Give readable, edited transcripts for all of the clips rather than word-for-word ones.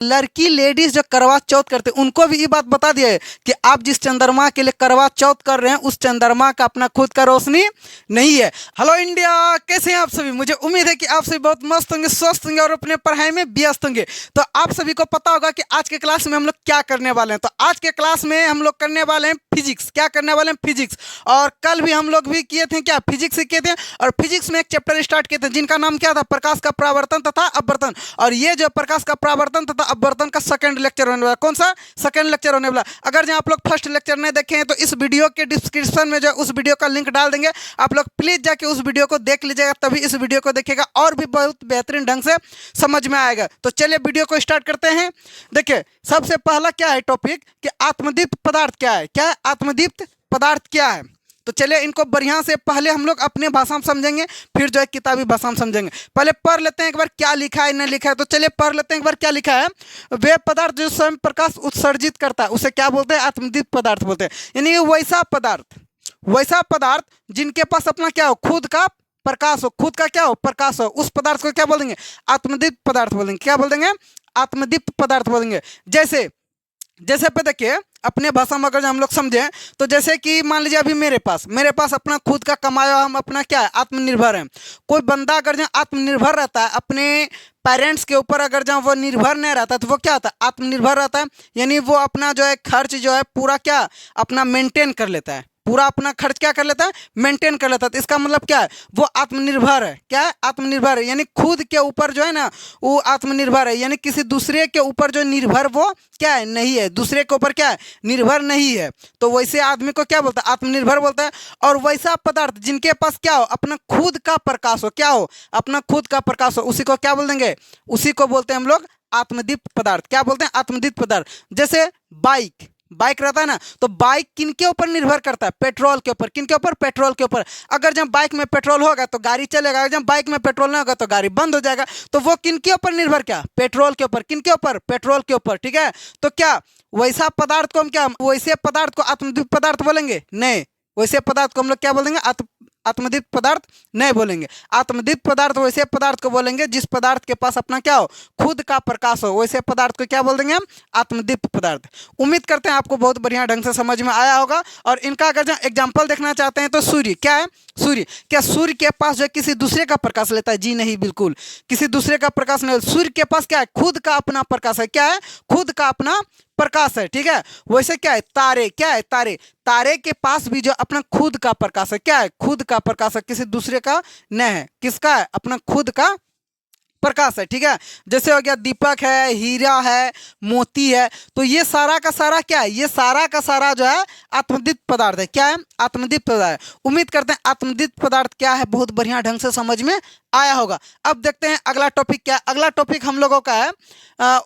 लड़की लेडीज जो करवा चौथ करते हैं उनको भी ये बात बता दिया है कि आप जिस चंद्रमा के लिए करवा चौथ कर रहे हैं उस चंद्रमा का अपना खुद का रोशनी नहीं है। हेलो इंडिया, कैसे हैं आप सभी? मुझे उम्मीद है कि आप सभी बहुत मस्त होंगे, स्वस्थ होंगे और अपने पढ़ाई में व्यस्त होंगे। तो आप सभी को पता होगा कि आज के क्लास में हम लोग क्या करने वाले हैं। तो आज के क्लास में हम लोग करने वाले हैं फिजिक्स। क्या करने वाले हैं? फिजिक्स। और कल भी हम लोग भी किए थे क्या, फिजिक्स सीखे थे। और फिजिक्स में एक चैप्टर स्टार्ट किए थे जिनका नाम क्या था, प्रकाश का परावर्तन तथा अपवर्तन। और ये जो प्रकाश का परावर्तन तथा अपवर्तन का सेकंड लेक्चर होने वाला। कौन सा? सेकंड लेक्चर होने वाला। अगर जो आप लोग फर्स्ट लेक्चर नहीं देखे हैं तो इस वीडियो के डिस्क्रिप्शन में जो उस वीडियो का लिंक डाल देंगे, आप लोग प्लीज जाके उस वीडियो को देख लीजिएगा, तभी इस वीडियो को देखेगा और भी बहुत बेहतरीन ढंग से समझ में आएगा। तो चलिए वीडियो को स्टार्ट करते हैं। देखिए सबसे पहला क्या है टॉपिक कि आत्मदीप्त पदार्थ क्या है। क्या है? आत्मदीप्त पदार्थ क्या है। तो चलिए इनको बढ़िया से पहले हम लोग अपने भाषा में समझेंगे, फिर जो है किताबी भाषा में समझेंगे। पहले पढ़ लेते हैं एक बार क्या लिखा है, नहीं लिखा है। तो चलिए पढ़ लेते हैं एक बार क्या लिखा है। वे पदार्थ जो स्वयं प्रकाश उत्सर्जित करता है उसे क्या बोलते हैं? आत्मदीप्त पदार्थ बोलते हैं। यानी वैसा पदार्थ जिनके पास अपना क्या हो, खुद का प्रकाश हो, खुद का क्या हो, प्रकाश हो, उस पदार्थ को क्या बोल देंगे? आत्मदीप्त पदार्थ बोल देंगे। क्या बोल देंगे? आत्मदीप्त पदार्थ बोल देंगे। जैसे पे देखिए अपने भाषा में अगर हम लोग समझें तो जैसे कि मान लीजिए अभी मेरे पास अपना खुद का कमाया, हम अपना क्या है, आत्मनिर्भर है। कोई बंदा अगर जहाँ आत्मनिर्भर रहता है, अपने पेरेंट्स के ऊपर अगर जहाँ वो निर्भर नहीं रहता तो वो क्या होता है? आत्मनिर्भर रहता है। यानी वो अपना जो है खर्च जो है पूरा क्या अपना मेंटेन कर लेता है, पूरा अपना खर्च क्या कर लेता है? मेंटेन कर लेता है। तो इसका मतलब क्या है? वो आत्मनिर्भर है। क्या है? आत्मनिर्भर है। यानी खुद के ऊपर जो है ना वो आत्मनिर्भर है, यानी किसी दूसरे के ऊपर जो निर्भर वो क्या है? नहीं है। दूसरे के ऊपर क्या है? निर्भर नहीं है। तो वैसे आदमी को क्या बोलता है? आत्मनिर्भर बोलता है। और वैसा पदार्थ जिनके पास क्या हो, अपना खुद का प्रकाश हो, क्या हो, अपना खुद का प्रकाश हो, उसी को क्या बोल देंगे? उसी को बोलते हैं हम लोग आत्मदीप्त पदार्थ। क्या बोलते हैं? आत्मदीप्त पदार्थ। जैसे बाइक रहता है ना, तो बाइक किनके ऊपर निर्भर करता है? पेट्रोल के ऊपर। किनके ऊपर? पेट्रोल के ऊपर। अगर जब बाइक में पेट्रोल होगा तो गाड़ी चलेगा, अगर जब बाइक में पेट्रोल नहीं होगा तो गाड़ी बंद हो जाएगा। तो वो किनके ऊपर निर्भर? क्या? पेट्रोल के ऊपर। किनके ऊपर? पेट्रोल के ऊपर। ठीक है। तो क्या वैसा पदार्थ को हम क्या, वैसे पदार्थ को आत्मदीप्त पदार्थ बोलेंगे? नहीं, वैसे पदार्थ को हम लोग क्या बोलेंगे? आत्मदीप्त पदार्थ नहीं बोलेंगे। आत्मदीप्त पदार्थ वैसे पदार्थ को बोलेंगे जिस पदार्थ के पास अपना क्या हो, खुद का प्रकाश हो, वैसे पदार्थ को क्या बोल देंगे हम? आत्मदीप्त पदार्थ। उम्मीद करते हैं आपको बहुत बढ़िया ढंग से समझ में आया होगा। और इनका अगर एग्जाम्पल देखना चाहते हैं तो सूर्य। क्या है? सूर्य। क्या सूर्य के पास जो है किसी दूसरे का प्रकाश लेता है? जी नहीं, बिल्कुल किसी दूसरे का प्रकाश नहीं। सूर्य के पास क्या है? खुद का अपना प्रकाश है। क्या है? खुद का अपना प्रकाश है। ठीक है। वैसे क्या है? तारे। क्या है? तारे के पास भी जो अपना खुद का प्रकाश है। क्या है? खुद का प्रकाश है, किसी दूसरे का नहीं है। किसका है? अपना खुद का प्रकाश है। ठीक है। जैसे हो गया दीपक है, हीरा है, मोती है। तो ये सारा का सारा क्या है? ये सारा का सारा जो है आत्मदीप्त पदार्थ है। क्या है? आत्मदीप्त पदार्थ। उम्मीद करते हैं आत्मदीप्त पदार्थ क्या है बहुत बढ़िया ढंग से समझ में आया होगा। अब देखते हैं अगला टॉपिक क्या है। अगला टॉपिक हम लोगों का है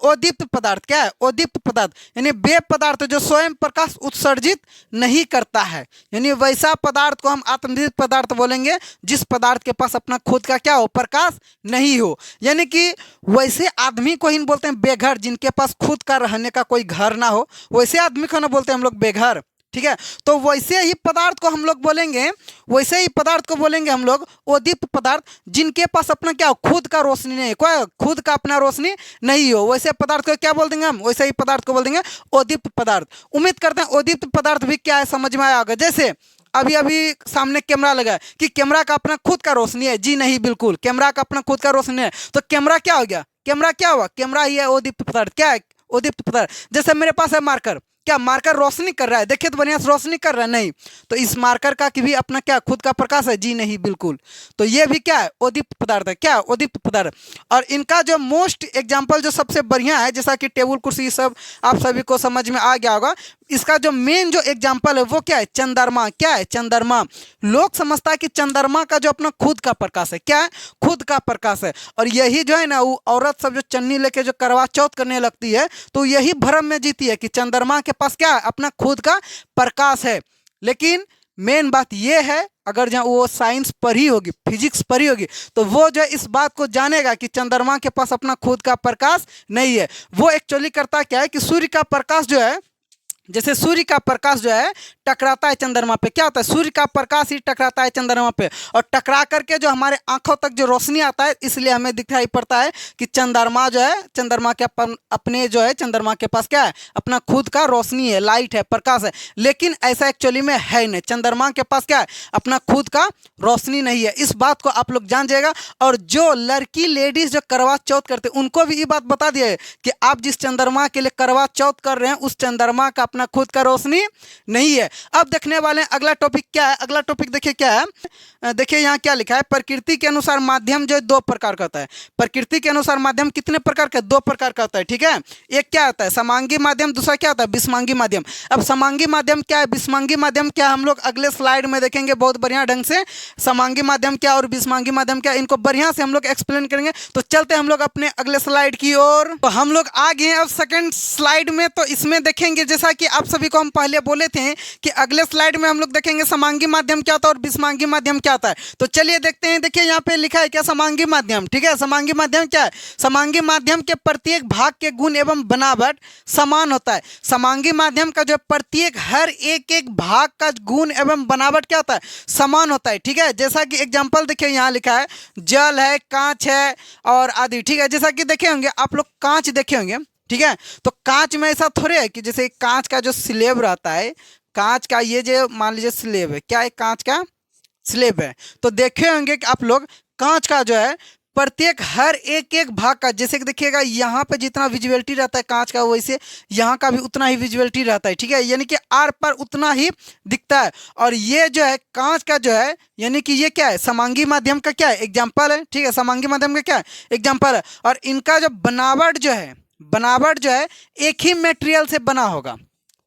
अदीप्त पदार्थ। क्या है? अदीप्त पदार्थ यानी वे पदार्थ जो स्वयं प्रकाश उत्सर्जित नहीं करता है। यानी वैसा पदार्थ को हम आत्मदीप्त पदार्थ बोलेंगे जिस पदार्थ के पास अपना खुद का क्या हो, प्रकाश नहीं हो। यानी कि वैसे आदमी को ही बोलते हैं बेघर, जिनके पास खुद का रहने का कोई घर ना हो, वैसे आदमी को ना बोलते हैं हम लोग बेघर। ठीक है। तो वैसे ही पदार्थ को हम लोग बोलेंगे, वैसे ही पदार्थ को बोलेंगे हम लोग अदीप्त पदार्थ जिनके पास अपना क्या हो, खुद का रोशनी नहीं, कोई खुद का अपना रोशनी नहीं हो, वैसे पदार्थ को क्या बोल देंगे हम? वैसे ही पदार्थ को बोल देंगे अदीप्त पदार्थ। उम्मीद करते हैं अदीप्त पदार्थ भी क्या है समझ में आया होगा। जैसे अभी सामने कैमरा लगा है कि कैमरा का अपना खुद का रोशनी है? जी नहीं, बिल्कुल कैमरा का अपना खुद का रोशनी है। तो कैमरा क्या हो गया? कैमरा क्या हुआ? कैमरा ही है अदीप्त पदार्थ। क्या है? अदीप्त पदार्थ। जैसे मेरे पास है मार्कर। क्या मार्कर रोशनी कर रहा है? देखिए तो बढ़िया से रोशनी कर रहा है? नहीं। तो इस मार्कर का भी अपना क्या खुद का प्रकाश है? जी नहीं, बिल्कुल। तो ये भी क्या है? अदीप्त पदार्थ है। क्या? अदीप्त पदार्थ। और इनका जो मोस्ट एग्जाम्पल जो सबसे बढ़िया है, जैसा कि टेबल कुर्सी सब आप सभी को समझ में आ गया होगा, इसका जो मेन जो एग्जाम्पल है वो क्या है? चंद्रमा। क्या है? चंद्रमा। लोग समझता है कि चंद्रमा का जो अपना खुद का प्रकाश है। क्या है? खुद का प्रकाश है। और यही जो है ना वो औरत सब जो चन्नी लेके जो करवा चौथ करने लगती है तो यही भ्रम में जीती है कि चंद्रमा के पास क्या है? अपना खुद का प्रकाश है। लेकिन मेन बात यह है, अगर जहाँ वो साइंस पढ़ी होगी, फिजिक्स पढ़ी होगी, तो वो जो इस बात को जानेगा कि चंद्रमा के पास अपना खुद का प्रकाश नहीं है। वो एक्चुअली करता क्या है कि सूर्य का प्रकाश जो है जैसे सूर्य का प्रकाश जो है टकराता है चंद्रमा पे, क्या होता है, सूर्य का प्रकाश ही टकराता है चंद्रमा पे और टकरा करके जो हमारे आंखों तक जो रोशनी आता है, इसलिए हमें दिखाई पड़ता है कि चंद्रमा जो है, चंद्रमा के अपने जो है, चंद्रमा के पास क्या है, अपना खुद का रोशनी है, लाइट है, प्रकाश है। लेकिन ऐसा एक्चुअली में है नहीं, चंद्रमा के पास क्या है, अपना खुद का रोशनी नहीं है। इस बात को आप लोग जान जाएगा। और जो लड़की लेडीज जो करवा चौथ करते उनको भी ये बात बता दिया है कि आप जिस चंद्रमा के लिए करवा चौथ कर रहे हैं उस चंद्रमा का अपना खुद का रोशनी नहीं है। अब देखने वाले हैं अगला टॉपिक क्या है। अगला टॉपिक देखिए क्या है, देखिए यहाँ क्या लिखा है, प्रकृति के अनुसार माध्यम जो है दो प्रकार का होता है। प्रकृति के अनुसार माध्यम कितने प्रकार का, दो प्रकार का होता है, ठीक है। एक क्या होता है समांगी माध्यम, दूसरा क्या होता है विषमांगी माध्यम। अब समांगी माध्यम क्या है, विषमांगी माध्यम क्या, हम लोग अगले स्लाइड में देखेंगे बहुत बढ़िया ढंग से। समांगी माध्यम क्या और विषमांगी माध्यम क्या, इनको बढ़िया से हम लोग एक्सप्लेन करेंगे। तो चलते हम लोग अपने अगले स्लाइड की ओर। तो हम लोग आ गए अब सेकंड स्लाइड में। तो इसमें देखेंगे जैसा कि आप सभी को हम पहले बोले थे कि अगले स्लाइड में हम लोग देखेंगे समांगी माध्यम क्या होता है और विषमांगी माध्यम क्या होता है। तो चलिए देखते हैं। देखिए यहाँ पे लिखा है क्या, समांगी माध्यम, ठीक है। समांगी माध्यम क्या है, समांगी माध्यम के प्रत्येक भाग के गुण एवं बनावट समान होता है। समांगी माध्यम का जो प्रत्येक हर एक एक भाग का गुण एवं बनावट क्या होता है, समान होता है, ठीक है। जैसा कि एग्जाम्पल देखिए यहाँ लिखा है जल है, कांच है और आदि, ठीक है। जैसा कि देखे होंगे आप लोग कांच देखे होंगे, ठीक है। तो कांच में ऐसा थोड़े है कि जैसे कांच का जो स्लेब रहता है, कांच का ये जो मान लीजिए स्लेब है, क्या है, कांच का स्लेब है। तो देखे होंगे कि आप लोग कांच का जो है प्रत्येक हर एक एक भाग का, जैसे कि देखिएगा यहाँ पे जितना विजुअलिटी रहता है कांच का, वैसे यहाँ का भी उतना ही विजुअलिटी रहता है, ठीक है। यानी कि आर पर उतना ही दिखता है। और ये जो है कांच का जो है, यानी कि ये क्या है, समांगी माध्यम का क्या है, एग्जाम्पल है, ठीक है। समांगी माध्यम का क्या है, एग्जाम्पल है। और इनका जो बनावट जो है, बनावट जो है एक ही मटेरियल से बना होगा,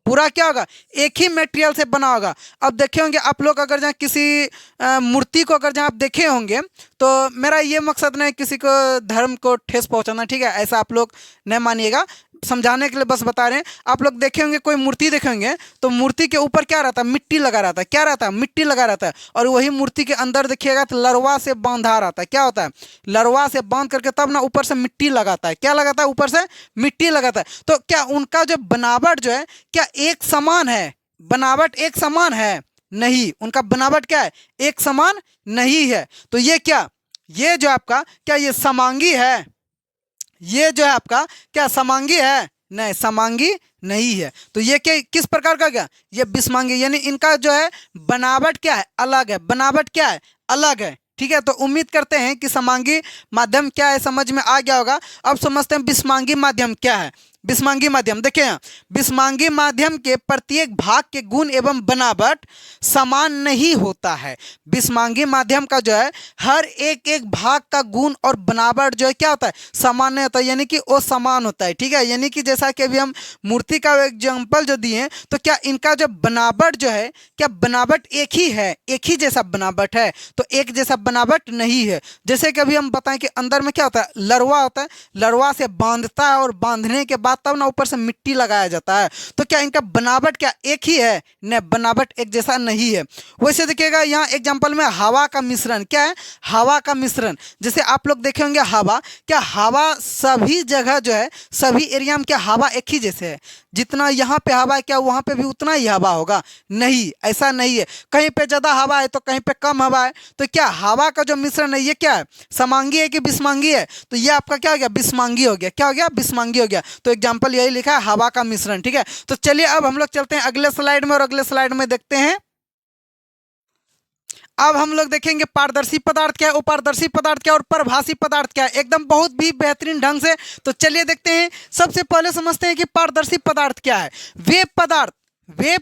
पूरा क्या होगा, एक ही मटेरियल से बना होगा। अब देखे होंगे आप लोग अगर जहाँ किसी मूर्ति को अगर जहाँ आप देखे होंगे, तो मेरा ये मकसद नहीं किसी को धर्म को ठेस पहुंचाना, ठीक है, ऐसा आप लोग नहीं मानिएगा, समझाने के लिए बस बता रहे हैं। आप लोग देखे होंगे कोई मूर्ति देखेंगे तो मूर्ति के ऊपर क्या रहता है, मिट्टी लगा रहता है, क्या रहता है, मिट्टी लगा रहता है। और वही मूर्ति के अंदर देखिएगा तो लरवा से बांधा रहता है, क्या होता है, लरवा से बांध करके तब ना ऊपर से मिट्टी लगाता है, क्या लगाता है, ऊपर से मिट्टी लगाता है। तो क्या उनका जो बनावट जो है क्या एक समान है, बनावट एक समान है, नहीं, उनका बनावट क्या है, एक समान नहीं है। तो ये क्या, ये जो आपका क्या, ये समांगी है, ये जो है आपका क्या समांगी है, नहीं समांगी नहीं है। तो ये क्या, किस प्रकार का, क्या ये विषमांगी, यानी इनका जो है बनावट क्या है, अलग है, बनावट क्या है, अलग है, ठीक है। तो उम्मीद करते हैं कि समांगी माध्यम क्या है समझ में आ गया होगा। अब समझते हैं विषमांगी माध्यम क्या है। विषमांगी माध्यम देखिए यहाँ, विषमांगी माध्यम के प्रत्येक भाग के गुण एवं बनावट समान नहीं होता है। विषमांगी माध्यम का जो है हर एक एक भाग का गुण और बनावट जो है क्या होता है, समान नहीं होता, यानी कि वो समान होता है, ठीक है। यानी कि जैसा कि अभी हम मूर्ति का एग्जाम्पल जो दिए, तो क्या इनका जो बनावट जो है, क्या बनावट एक ही है, एक ही जैसा बनावट है, तो एक जैसा बनावट नहीं है। जैसे कि अभी हम बताएं कि अंदर में क्या होता है, लरवा होता है, लरवा से बांधता है और बांधने के बाद तब ना ऊपर से मिट्टी लगाया जाता है। तो क्या इनका बनावट क्या एक ही है, नहीं, बनावट एक जैसा नहीं है। वैसे देखिएगा यहाँ एग्जांपल में हवा का मिश्रण, क्या है, हवा का मिश्रण। जैसे आप लोग देखे होंगे हवा, क्या हवा सभी जगह जो है, सभी एरिया में क्या हवा एक ही जैसे है, जितना यहाँ पे हवा है क्या वहाँ पे भी उतना ही हवा होगा, नहीं, ऐसा नहीं है। कहीं पे ज़्यादा हवा है तो कहीं पे कम हवा है। तो क्या हवा का जो मिश्रण है ये क्या है, समांगी है कि विषमांगी है, तो ये आपका क्या हो गया, विषमांगी हो गया, क्या हो गया, विषमांगी हो गया। तो एग्जाम्पल यही लिखा है, हवा का मिश्रण, ठीक है। तो चलिए अब हम लोग चलते हैं अगले स्लाइड में और अगले स्लाइड में देखते हैं। अब हम लोग देखेंगे पारदर्शी पदार्थ क्या है, अपारदर्शी पदार्थ क्या है और परभासी पदार्थ क्या है, एकदम बहुत भी बेहतरीन ढंग से। तो चलिए देखते हैं। सबसे पहले समझते हैं कि पारदर्शी पदार्थ क्या है। वे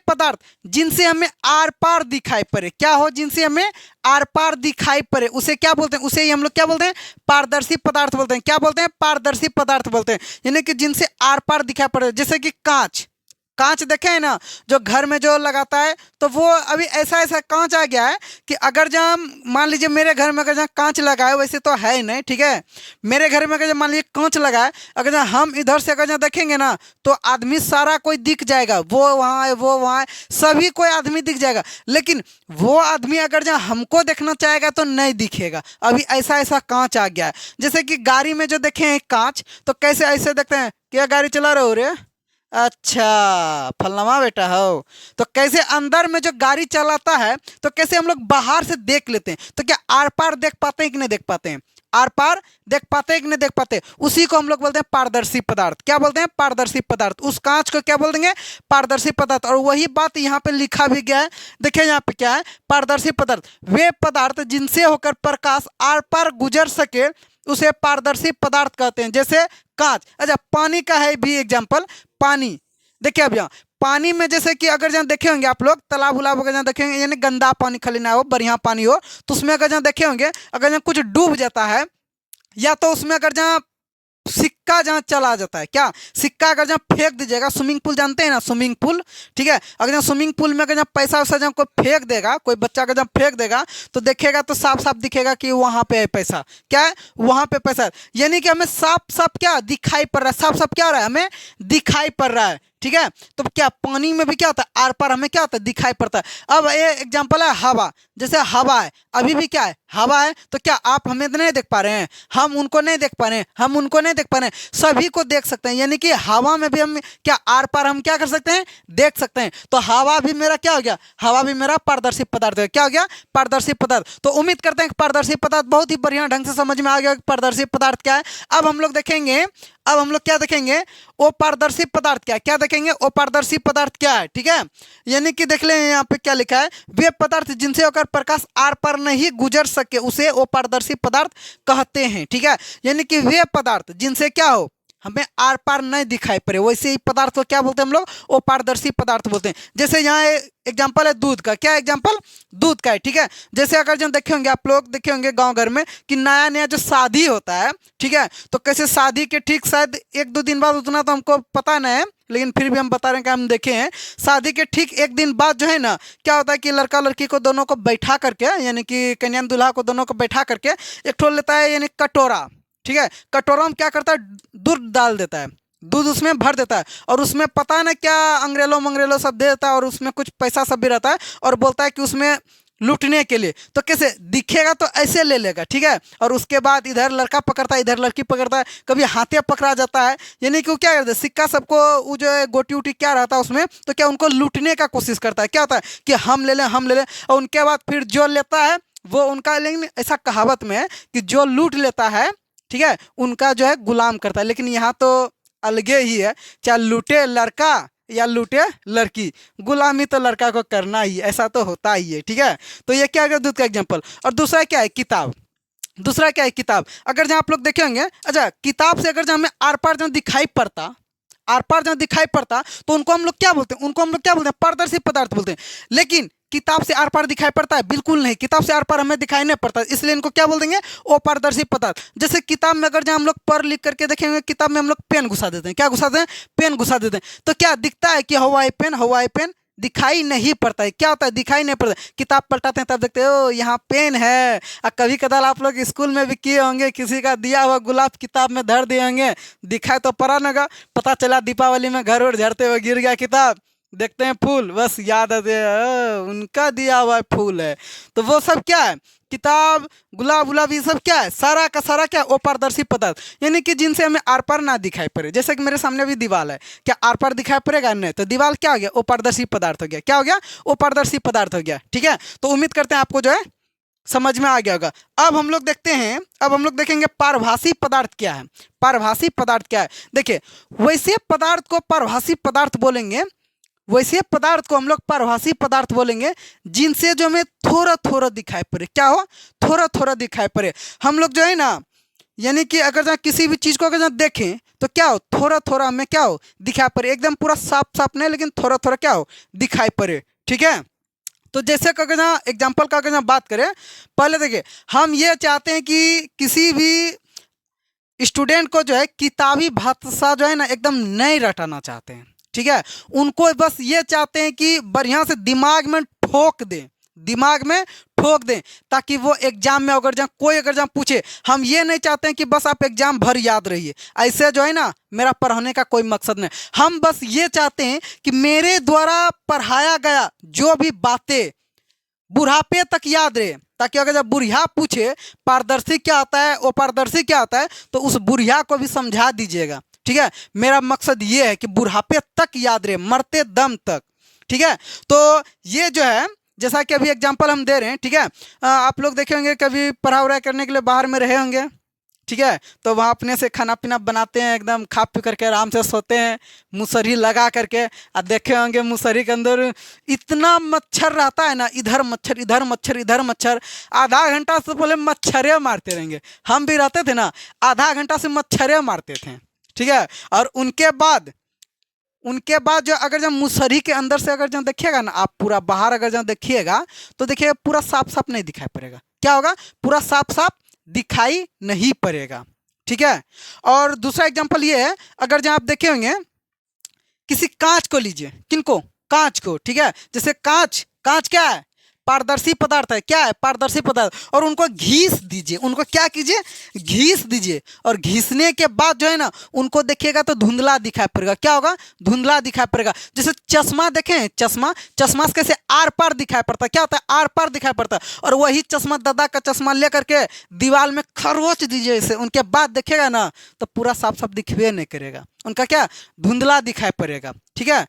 पदार्थ जिनसे हमें आर पार दिखाई पड़े, क्या हो, जिनसे हमें आर पार दिखाई पड़े, उसे क्या बोलते हैं, उसे ही हम लोग क्या बोलते हैं, पारदर्शी पदार्थ बोलते हैं। क्या बोलते हैं, पारदर्शी पदार्थ बोलते हैं, यानी कि जिनसे आर पार दिखाई पड़े। जैसे कि कांच, कांच देखे है ना, जो घर में जो लगाता है, तो वो अभी ऐसा ऐसा कांच आ गया है कि अगर जहाँ मान लीजिए मेरे घर में अगर जहाँ कांच लगा है, वैसे तो है ही नहीं, ठीक है, मेरे घर में अगर मान लीजिए कांच लगा है, अगर जहाँ हम इधर से अगर जहाँ देखेंगे ना, तो आदमी सारा कोई दिख जाएगा, वो वहाँ है, वो वहाँ है, सभी कोई आदमी दिख जाएगा। लेकिन वो आदमी अगर जहाँ हमको देखना चाहेगा तो नहीं दिखेगा। अभी ऐसा ऐसा कांच आ गया है। जैसे कि गाड़ी में जो देखे हैं कांच, तो कैसे ऐसे देखते हैं, क्या गाड़ी चला रहे हो रे, अच्छा, फलनमा बेटा हो। तो कैसे अंदर में जो गाड़ी चलाता है तो कैसे हम लोग बाहर से देख लेते हैं, तो क्या आर पार देख पाते हैं कि नहीं देख पाते हैं? आर पार देख पाते हैं कि नहीं देख पाते? उसी को हम लोग बोलते हैं पारदर्शी पदार्थ। क्या बोलते हैं? पारदर्शी पदार्थ। उस कांच को क्या बोल देंगे? पारदर्शी पदार्थ। और वही बात यहाँ पे लिखा भी गया है। देखिए यहाँ पे क्या है? पारदर्शी पदार्थ वे पदार्थ जिनसे होकर प्रकाश आर पार गुजर सके उसे पारदर्शी पदार्थ कहते हैं, जैसे कांच। अच्छा, पानी का है भी एग्जाम्पल। पानी देखिए, अब यहाँ पानी में जैसे कि अगर जहाँ देखे होंगे आप लोग, तालाब उलाब अगर जहाँ देखे होंगे, यानी गंदा पानी खाली ना हो, बढ़िया पानी हो, तो उसमें अगर जहाँ देखे होंगे, अगर जहाँ कुछ डूब जाता है, या तो उसमें अगर जहाँ सिक्का जहाँ चला जाता है, क्या सिक्का अगर जहाँ फेंक दीजिएगा, स्विमिंग पूल जानते हैं ना, स्विमिंग पूल, ठीक है, अगर जहाँ स्विमिंग पूल में अगर जहाँ पैसा वैसा जहाँ कोई फेंक देगा, कोई बच्चा अगर जहाँ फेंक देगा, तो देखेगा तो साफ साफ दिखेगा कि वहाँ पे है पैसा। क्या है? वहाँ पे पैसा है। यानी कि हमें साफ साफ क्या दिखाई पड़ रहा है? साफ साफ क्या हो रहा है? हमें दिखाई पड़ रहा है। ठीक है, तो क्या पानी में भी क्या होता है? आर पार हमें क्या होता है? दिखाई पड़ता है। अब ये एग्जांपल है हवा। जैसे हवा है, अभी भी क्या है? हवा है। तो क्या आप हमें नहीं देख पा रहे हैं? हम उनको नहीं देख पा रहे हैं, हम उनको नहीं देख पा रहे हैं, सभी को देख सकते हैं। यानी कि हवा में भी हम क्या आर पार हम क्या कर सकते हैं? देख सकते हैं। तो हवा भी मेरा क्या हो गया? हवा भी मेरा पारदर्शी पदार्थ है। क्या हो गया? पारदर्शी पदार्थ। तो उम्मीद करते हैं कि पारदर्शी पदार्थ बहुत ही बढ़िया ढंग से समझ में आ गया कि पारदर्शी पदार्थ क्या है। अब हम लोग देखेंगे, अब हम लोग क्या देखेंगे? वो पारदर्शी पदार्थ क्या है? क्या देखेंगे? वो पारदर्शी पदार्थ क्या है? ठीक है, यानी कि देख लें यहाँ पे क्या लिखा है, वे पदार्थ जिनसे होकर प्रकाश आर पार नहीं गुजर सके उसे वो पारदर्शी पदार्थ कहते हैं। ठीक है, यानी कि वे पदार्थ जिनसे क्या हो, हमें आर पार नहीं दिखाई पड़े, वैसे ही पदार्थ को क्या बोलते हैं हम लोग? वो पारदर्शी पदार्थ बोलते हैं। जैसे यहाँ एग्जाम्पल है दूध का। क्या एग्जाम्पल? दूध का है। ठीक है, जैसे अगर जो देखे होंगे आप लोग, देखे होंगे गांव घर में कि नया नया जो शादी होता है, ठीक है, तो कैसे शादी के ठीक शायद एक दो दिन बाद, उतना तो हमको पता नहीं है, लेकिन फिर भी हम बता रहे हैं कि हम देखे हैं, शादी के ठीक एक दिन बाद जो है ना, क्या होता है कि लड़का लड़की को दोनों को बैठा करके, यानी कि कन्या दूल्हा को दोनों को बैठा करके एक ठो लेता है, यानी कटोरा। ठीक है, कटोरा में क्या करता है? दूध डाल देता है, दूध उसमें भर देता है, और उसमें पता ना क्या अंग्रेलो मंग्रेलो सब दे देता है, और उसमें कुछ पैसा सब भी रहता है, और बोलता है कि उसमें लूटने के लिए। तो कैसे दिखेगा? तो ऐसे ले लेगा। ठीक है, और उसके बाद इधर लड़का पकड़ता है, इधर लड़की पकड़ता है, कभी हाथे पकड़ा जाता है, यानी कि वो क्या करता है? सिक्का सबको वो जो है गोटी उटी क्या रहता है उसमें, तो क्या उनको लूटने का कोशिश करता है। क्या होता है कि हम ले लें, हम ले लें, और उनके बाद फिर जो लेता है वो उनका, लेकिन ऐसा कहावत में है कि जो लूट लेता है, ठीक है, उनका जो है गुलाम करता है। लेकिन यहाँ तो अलगे ही है, चाहे लूटे लड़का या लूटे लड़की, गुलामी तो लड़का को करना ही, ऐसा तो होता ही है। ठीक है, तो ये क्या है? दूध का एग्जांपल। और दूसरा क्या है? किताब। दूसरा क्या है? किताब। अगर जहाँ आप लोग देखे होंगे, अच्छा, किताब से अगर जहाँ हमें आर पार जहाँ दिखाई पड़ता, आर पार जहाँ दिखाई पड़ता, तो उनको हम लोग क्या बोलते हैं? उनको हम लोग क्या बोलते हैं? पारदर्शी पदार्थ बोलते हैं। लेकिन किताब से आर पार दिखाई पड़ता है? बिल्कुल नहीं, किताब से आर पार हमें दिखाई नहीं पड़ता, इसलिए इनको क्या बोल देंगे? अपारदर्शी पदार्थ। जैसे किताब में अगर जहाँ हम लोग पढ़ लिख करके देखेंगे, किताब में हम लोग पेन घुसा देते हैं। क्या घुसा देते हैं? पेन घुसा देते हैं। तो क्या दिखता है कि हवाई पेन, हवाई पेन दिखाई नहीं पड़ता है। क्या होता है? दिखाई नहीं पड़ता। किताब पलटाते हैं तब देखते हो यहाँ पेन है। और कभी कदार आप लोग स्कूल में भी किए होंगे, किसी का दिया हुआ गुलाब किताब में धर दिए होंगे, दिखाई तो पड़ा ना होगा, पता चला दीपावली में घर उड़ झड़ते हुए गिर गया किताब, देखते हैं फूल, बस याद आते उनका दिया हुआ फूल है। तो वो सब क्या है? किताब, गुलाब गुलाब, ये सब क्या है? सारा का सारा क्या? अपारदर्शी पदार्थ, यानी कि जिनसे हमें आर पार ना दिखाई पड़े। जैसे कि मेरे सामने भी दीवार है, क्या आर पार दिखाई पड़ेगा? नहीं, तो दीवार क्या हो गया? अपारदर्शी पदार्थ हो गया। क्या हो गया? अपारदर्शी पदार्थ हो गया। ठीक है, तो उम्मीद करते हैं आपको जो है समझ में आ गया होगा। अब हम लोग देखते हैं, अब हम लोग देखेंगे पारभासी पदार्थ क्या है। पारभासी पदार्थ क्या है? देखिए, वैसे पदार्थ को पारभासी पदार्थ बोलेंगे, वैसे पदार्थ को हम लोग पारभासी पदार्थ बोलेंगे जिनसे जो हमें थोड़ा थोड़ा दिखाई पड़े। क्या हो? थोड़ा थोड़ा दिखाई पड़े। हम लोग जो है ना, यानी कि अगर जहाँ किसी भी चीज़ को अगर जहाँ देखें तो क्या हो? थोड़ा थोड़ा हमें क्या हो? दिखाई पड़े। एकदम पूरा साफ साफ नहीं, लेकिन थोड़ा थोड़ा क्या हो? दिखाई पड़े। ठीक है, तो जैसे कि अगर जहाँ एग्जाम्पल का अगर जहाँ बात करें, पहले देखिए, हम ये चाहते हैं कि किसी भी स्टूडेंट को जो है किताबी भाषा जो है ना एकदम नहीं रटाना चाहते हैं। ठीक है, उनको बस ये चाहते हैं कि बढ़िया से दिमाग में ठोक दें, दिमाग में ठोक दें, ताकि वो एग्जाम में अगर जहाँ कोई अगर जहाँ पूछे, हम ये नहीं चाहते हैं कि बस आप एग्जाम भर याद रहिए, ऐसे जो है ना मेरा पढ़ाने का कोई मकसद नहीं। हम बस ये चाहते हैं कि मेरे द्वारा पढ़ाया गया जो भी बातें बुढ़ापे तक याद रहे, ताकि अगर जब बुढ़िया पूछे पारदर्शी क्या होता है, वो पारदर्शी क्या होता है, तो उस बुढ़िया को भी समझा दीजिएगा। ठीक है, मेरा मकसद ये है कि बुढ़ापे तक याद रहे, मरते दम तक। ठीक है, तो ये जो है जैसा कि अभी एग्जांपल हम दे रहे हैं, ठीक है, आप लोग देखे होंगे कभी पढ़ाई वढ़ाई करने के लिए बाहर में रहे होंगे, ठीक है, तो वहाँ अपने से खाना पीना बनाते हैं, एकदम खा पी करके आराम से सोते हैं मुसहरी लगा करके। और देखे होंगे मुसहरी के अंदर इतना मच्छर रहता है ना, इधर मच्छर इधर मच्छर इधर मच्छर, आधा घंटा से पहले मच्छरे मारते रहेंगे। हम भी रहते थे ना, आधा घंटा से मच्छरे मारते थे। ठीक है, और उनके बाद जो अगर जब मुसहरी के अंदर से अगर जब देखिएगा ना, आप पूरा बाहर अगर जब देखिएगा तो देखिएगा पूरा साफ साफ नहीं दिखाई पड़ेगा। क्या होगा? पूरा साफ साफ दिखाई नहीं पड़ेगा। ठीक है, और दूसरा एग्जांपल ये है, अगर जब आप देखे होंगे किसी कांच को लीजिए, किनको? कांच को। ठीक है, जैसे कांच क्या है? पारदर्शी पदार्थ है। क्या है? पारदर्शी पदार्थ। और उनको घीस दीजिए, उनको क्या कीजिए? घीस दीजिए। और घीसने के बाद जो है ना, उनको देखिएगा तो धुंधला दिखाई पड़ेगा। क्या होगा? धुंधला दिखाई पड़ेगा। जैसे चश्मा देखें, चश्मा से कैसे आर पार दिखाई पड़ता है। क्या होता है? आर पार दिखाई पड़ता है। और वही चश्मा, दादा का चश्मा लेकर के दीवार में खरोच दीजिए इसे, उनके बाद देखेगा ना तो पूरा साफ साफ दिखबे नहीं करेगा। उनका क्या? धुंधला दिखाई पड़ेगा। ठीक है,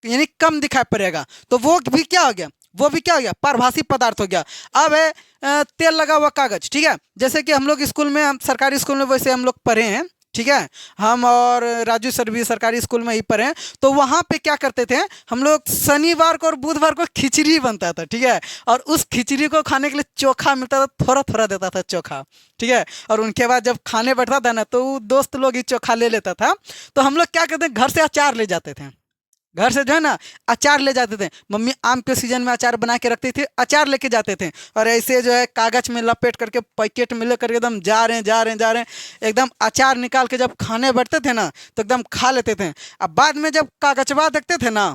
यानी कम दिखाई पड़ेगा। तो वो भी क्या हो गया? वो भी क्या हो गया? पारभासी पदार्थ हो गया। अब है तेल लगा हुआ कागज। ठीक है, जैसे कि हम लोग स्कूल में, हम सरकारी स्कूल में वैसे हम लोग पढ़े हैं। ठीक है, हम और राजू सर भी सरकारी स्कूल में ही पढ़े हैं। तो वहाँ पे क्या करते थे हम लोग? शनिवार को और बुधवार को खिचड़ी बनता था। ठीक है, और उस खिचड़ी को खाने के लिए चोखा मिलता था, थोड़ा थोड़ा देता था चोखा। ठीक है, और उनके बाद जब खाने बैठता था ना, तो दोस्त लोग ही चोखा ले लेता था। तो हम लोग क्या करते, घर से अचार ले जाते थे। घर से जो है ना अचार ले जाते थे। मम्मी आम के सीजन में अचार बना के रखती थी, अचार लेके जाते थे। और ऐसे जो है कागज में लपेट करके पैकेट में लेकर एकदम जा रहे हैं, एकदम अचार निकाल के जब खाने बैठते थे ना तो एकदम खा लेते थे। अब बाद में जब कागजवा देखते थे ना,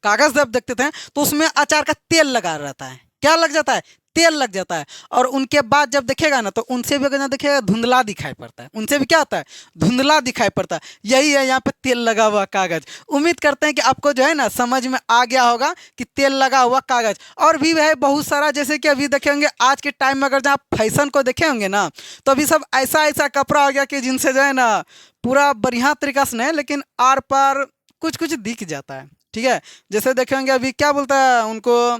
कागज जब देखते थे तो उसमें अचार का तेल लगा रहता है। क्या लग जाता है? तेल लग जाता है। और उनके बाद जब देखेगा ना तो उनसे भी अगर देखेगा धुंधला दिखाई पड़ता है। उनसे भी क्या होता है? धुंधला दिखाई पड़ता है। यही है यहाँ पे तेल लगा हुआ कागज। उम्मीद करते हैं कि आपको जो है ना समझ में आ गया होगा कि तेल लगा हुआ कागज। और भी है बहुत सारा, जैसे कि अभी देखे होंगे आज के टाइम में अगर जहाँ फैशन को देखे होंगे ना, तो अभी सब ऐसा कपड़ा हो गया कि जिनसे जो है ना पूरा बढ़िया तरीका से नहीं, लेकिन आर पार कुछ कुछ दिख जाता है। ठीक है, जैसे देखे होंगे अभी क्या बोलता है उनको,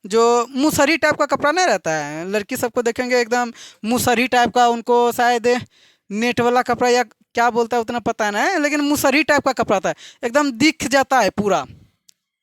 जो मुसहरी टाइप का कपड़ा नहीं रहता है, लड़की सबको देखेंगे एकदम मुसहरी टाइप का, उनको शायद नेट वाला कपड़ा या क्या बोलता है उतना पता नहीं, लेकिन मुसहरी टाइप का कपड़ा था, एकदम दिख जाता है पूरा।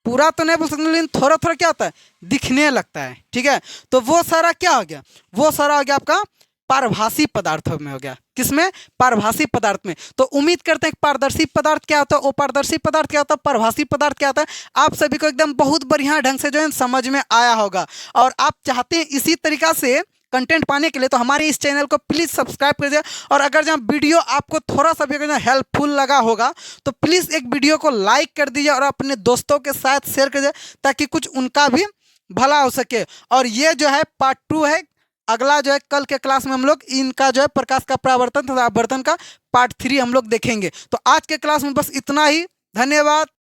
पूरा तो नहीं बोल सकते, लेकिन थोड़ा थोड़ा क्या होता है? दिखने लगता है। ठीक है, तो वो सारा क्या हो गया? वो सारा हो गया आपका पारभासी पदार्थों में हो गया। किसमें? पारभासी पदार्थ में। तो उम्मीद करते हैं कि पारदर्शी पदार्थ क्या होता है, अपारदर्शी पदार्थ क्या होता है, पारभासी पदार्थ क्या होता है, आप सभी को एकदम बहुत बढ़िया ढंग से जो है समझ में आया होगा। और आप चाहते हैं इसी तरीका से कंटेंट पाने के लिए तो हमारे इस चैनल को प्लीज़ सब्सक्राइब कर दीजिए। और अगर जहाँ वीडियो आपको थोड़ा सा भी अगर हेल्पफुल लगा होगा तो प्लीज़ एक वीडियो को लाइक कर दीजिए और अपने दोस्तों के साथ शेयर कर दीजिए, ताकि कुछ उनका भी भला हो सके। और ये जो है पार्ट 2 है। अगला जो है कल के क्लास में हम लोग इनका जो है प्रकाश का परावर्तन तथा आवर्तन का पार्ट 3 हम लोग देखेंगे। तो आज के क्लास में बस इतना ही। धन्यवाद।